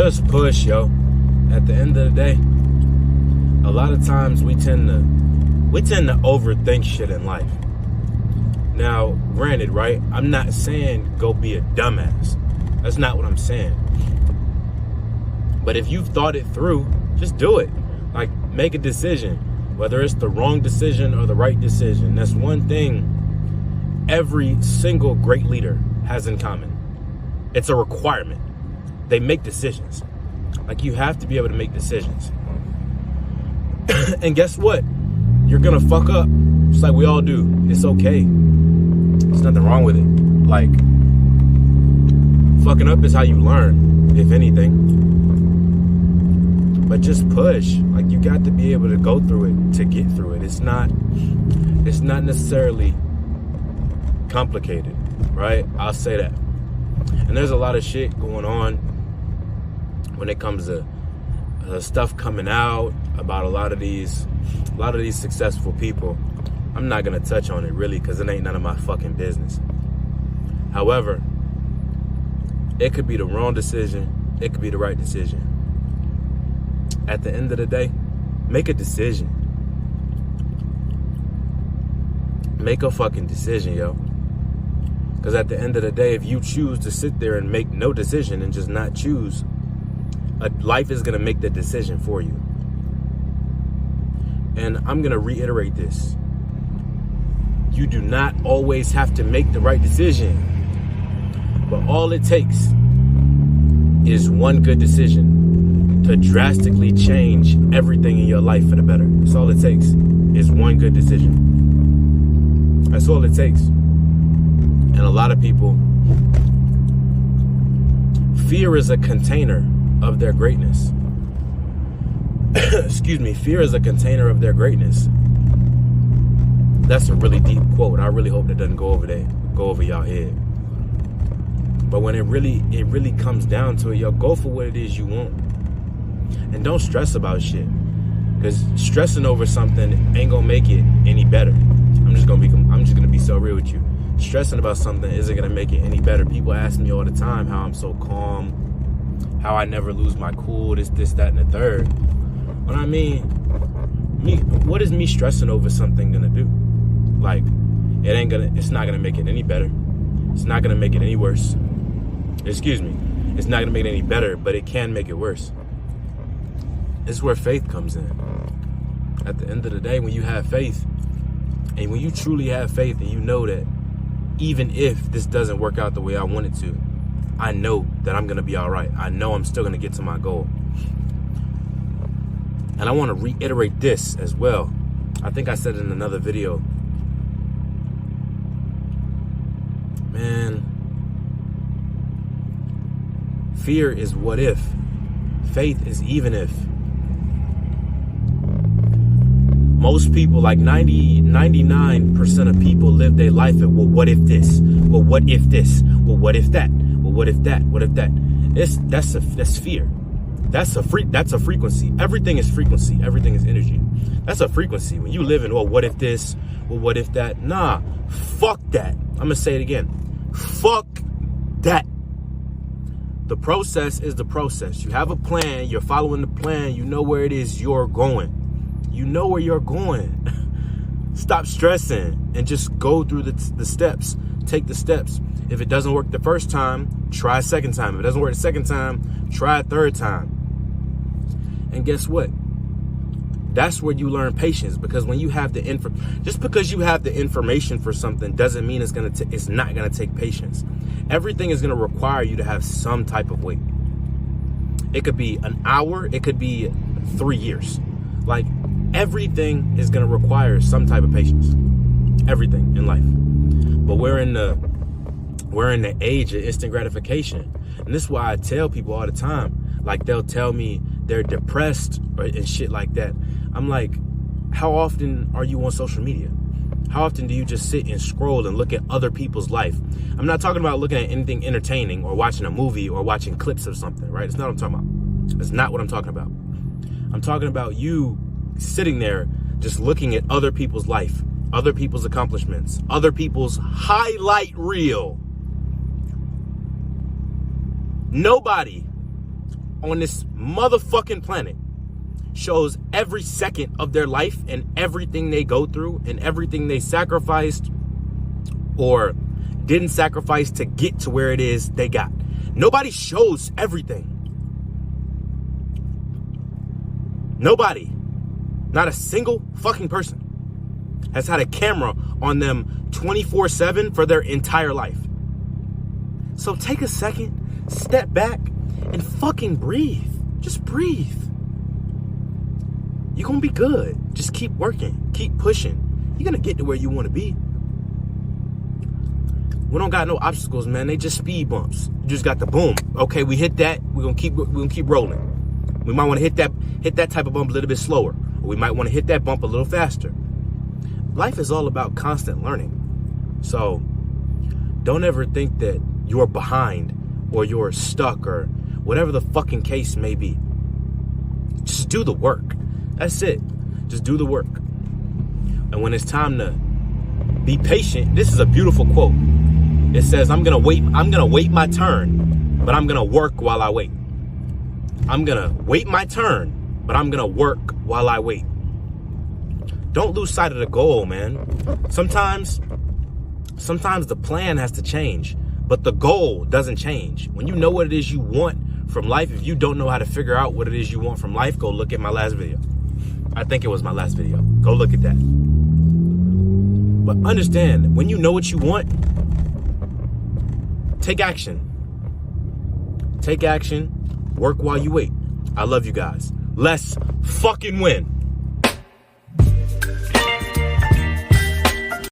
Just push, yo. At the end of the day, a lot of times we tend to overthink shit in life. Now, granted, right? I'm not saying go be a dumbass. That's not what I'm saying. But if you've thought it through, just do it. Like, make a decision. Whether it's the wrong decision or the right decision. That's one thing every single great leader has in common. It's a requirement. They make decisions. Like, you have to be able to make decisions. And guess what? You're gonna fuck up, just like we all do. It's okay. There's nothing wrong with it. Like, fucking up is how you learn, if anything. But just push. Like, you got to be able to go through it to get through it. It's not necessarily complicated, right? I'll say that. And there's a lot of shit going on when it comes to stuff coming out about a lot of these successful people. I'm not gonna touch on it really because it ain't none of my fucking business. However, it could be the wrong decision. It could be the right decision. At the end of the day, make a decision. Make a fucking decision, yo. Because at the end of the day, if you choose to sit there and make no decision and just not choose, life is going to make the decision for you. And I'm going to reiterate this. You do not always have to make the right decision. But all it takes is one good decision to drastically change everything in your life for the better. That's all it takes is one good decision. That's all it takes. And a lot of people, fear is a container of their greatness. Excuse me, fear is a container of their greatness. That's a really deep quote. I really hope that doesn't go over y'all head. But when it really comes down to it, yo, go for what it is you want. And don't stress about shit. Because stressing over something ain't gonna make it any better. I'm just gonna be so real with you. Stressing about something isn't gonna make it any better. People ask me all the time how I'm so calm, how I never lose my cool, this, that, and the third. But I mean, what is me stressing over something gonna do? Like, it's not gonna make it any better. It's not gonna make it any worse. Excuse me. It's not gonna make it any better, but it can make it worse. This is where faith comes in. At the end of the day, when you have faith, and when you truly have faith and you know that even if this doesn't work out the way I want it to, I know that I'm gonna be all right. I know I'm still gonna get to my goal. And I wanna reiterate this as well. I think I said in another video, man, fear is what if, faith is even if. Most people, like 99% of people, live their life at, well, what if this? Well, what if this? Well, what if that? Well, what if that? What if that? That's fear. That's a frequency. Everything is frequency. Everything is energy. That's a frequency. When you live in, well, what if this? Well, what if that? Nah, fuck that. I'm gonna say it again. Fuck that. The process is the process. You have a plan. You're following the plan. You know where it is you're going. You know where you're going. Stop stressing and just go through the steps. Take the steps. If it doesn't work the first time, try a second time. If it doesn't work the second time, try a third time. And guess what? That's where you learn patience, because when you have just because you have the information for something doesn't mean it's not gonna take patience. Everything is gonna require you to have some type of wait. It could be an hour. It could be 3 years. Like, everything is going to require some type of patience. Everything in life. But we're in the age of instant gratification. And this is why I tell people all the time, like, they'll tell me they're depressed and shit like that. I'm like, how often are you on social media? How often do you just sit and scroll and look at other people's life? I'm not talking about looking at anything entertaining or watching a movie or watching clips of something, right? It's not what I'm talking about. That's not what I'm talking about. I'm talking about you sitting there just looking at other people's life, other people's accomplishments, other people's highlight reel. Nobody on this motherfucking planet shows every second of their life and everything they go through and everything they sacrificed or didn't sacrifice to get to where it is they got. Nobody shows everything. Nobody, not a single fucking person has had a camera on them 24/7 for their entire life. So take a second, step back, and fucking breathe. Just breathe. You're gonna be good. Just keep working, keep pushing. You're gonna get to where you wanna be. We don't got no obstacles, man. They just speed bumps. You just got the boom. Okay, we hit that. We're gonna keep rolling. We might want to hit that type of bump a little bit slower, or we might want to hit that bump a little faster. Life is all about constant learning. So don't ever think that you're behind or you're stuck or whatever the fucking case may be. Just do the work. That's it. Just do the work. And when it's time to be patient, this is a beautiful quote. It says, I'm gonna wait my turn, but I'm gonna work while I wait. I'm gonna wait my turn, but I'm gonna work while I wait. Don't lose sight of the goal, man. Sometimes the plan has to change, but the goal doesn't change. When you know what it is you want from life, if you don't know how to figure out what it is you want from life, go look at my last video. I think it was my last video. Go look at that. But understand, when you know what you want, take action. Take action. Work while you wait. I love you guys. Let's fucking win.